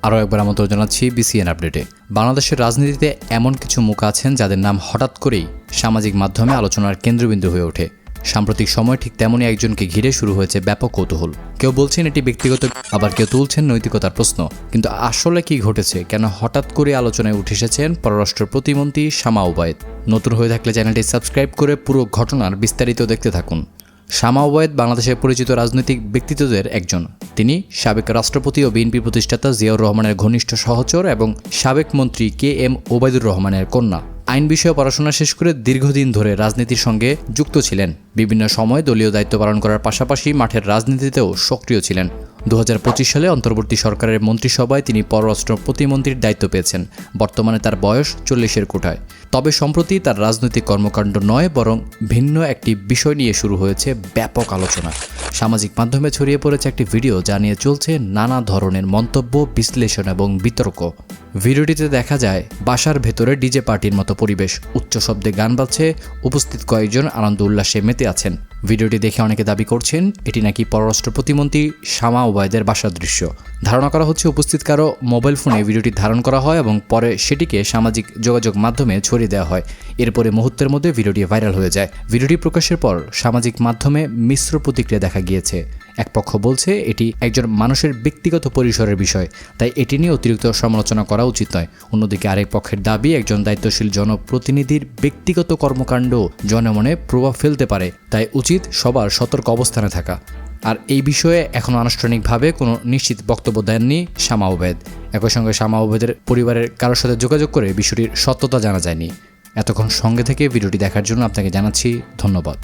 আরও একবার আমন্ত্রণ জানাচ্ছি বিসিএন আপডেটে। বাংলাদেশের রাজনীতিতে এমন কিছু মুখ আছেন যাদের নাম হঠাৎ করেই সামাজিক মাধ্যমে আলোচনার কেন্দ্রবিন্দু হয়ে ওঠে। সাম্প্রতিক সময় ঠিক তেমনই একজনকে ঘিরে শুরু হয়েছে ব্যাপক কৌতূহল। কেউ বলছেন এটি ব্যক্তিগত, আবার কেউ তুলছেন নৈতিকতার প্রশ্ন। কিন্তু আসলে কি ঘটেছে, কেন হঠাৎ করে আলোচনায় উঠে এসেছেন পররাষ্ট্র প্রতিমন্ত্রী শামা ওবায়েদ? নতুন হয়ে থাকলে চ্যানেলটি সাবস্ক্রাইব করে পুরো ঘটনার বিস্তারিত দেখতে থাকুন। শামা ওবায়েদ বাংলাদেশের পরিচিত রাজনৈতিক ব্যক্তিত্বদের একজন। তিনি সাবেক রাষ্ট্রপতি ও বিএনপি প্রতিষ্ঠাতা জিয়াউর রহমানের ঘনিষ্ঠ সহচর এবং সাবেক মন্ত্রী KM ওবায়দুর রহমানের কন্যা। আইন বিষয়ে পড়াশোনা শেষ করে দীর্ঘদিন ধরে রাজনীতির সঙ্গে যুক্ত ছিলেন। বিভিন্ন সময় দলীয় দায়িত্ব পালন করার পাশাপাশি মাঠের রাজনীতিতেও সক্রিয় ছিলেন। 2025 সালে অন্তর্বর্তী সরকারের মন্ত্রিসভায় তিনি পররাষ্ট্র প্রতিমন্ত্রীর দায়িত্ব পেয়েছেন। বর্তমানে তার বয়স 40-এর কোঠায়। তবে সম্প্রতি তার রাজনৈতিক কর্মকাণ্ড নয়, বরং ভিন্ন একটি বিষয় নিয়ে শুরু হয়েছে ব্যাপক আলোচনা। সামাজিক মাধ্যমে ছড়িয়ে পড়েছে একটি ভিডিও যা নিয়ে চলছে নানা ধরনের মন্তব্য, বিশ্লেষণ এবং বিতর্ক। ভিডিওটিতে দেখা যায় বাসার ভেতরে ডিজে পার্টির মতো পরিবেশ, উচ্চ শব্দে গান বাজছে, উপস্থিত কয়েকজন আনন্দ উল্লাসে মেতে আছেন। ভিডিওটি দেখে অনেকে দাবি করছেন এটি নাকি পররাষ্ট্র প্রতিমন্ত্রী শামা ওবায়েদের বাসার দৃশ্য। ধারণা করা হচ্ছে উপস্থিত কারো মোবাইল ফোনে ভিডিওটি ধারণ করা হয় এবং পরে সেটিকে সামাজিক যোগাযোগ মাধ্যমে ছড়িয়ে দেওয়া হয়। এরপরে মুহূর্তের মধ্যে ভিডিওটি ভাইরাল হয়ে যায়। ভিডিওটি প্রকাশের পর সামাজিক মাধ্যমে মিশ্র প্রতিক্রিয়া দেখা গিয়েছে। এক পক্ষ বলছে এটি একজন মানুষের ব্যক্তিগত পরিসরের বিষয়, তাই এটি নিয়ে অতিরিক্ত সমালোচনা করা উচিত নয়। অন্যদিকে আরেক পক্ষের দাবি একজন দায়িত্বশীল জনপ্রতিনিধির ব্যক্তিগত কর্মকাণ্ড জনমনে প্রভাব ফেলতে পারে, তাই উচিত সবার সতর্ক অবস্থানে থাকা। আর এই বিষয়ে এখনও আনুষ্ঠানিকভাবে কোনো নিশ্চিত বক্তব্য দেননি শামা ওবায়েদ। একই সঙ্গে শামা ওবায়েদের পরিবারের কারোর সাথে যোগাযোগ করে বিষয়টির সত্যতা জানা যায়নি। এতক্ষণ সঙ্গে থেকে ভিডিওটি দেখার জন্য আপনাকে জানাচ্ছি ধন্যবাদ।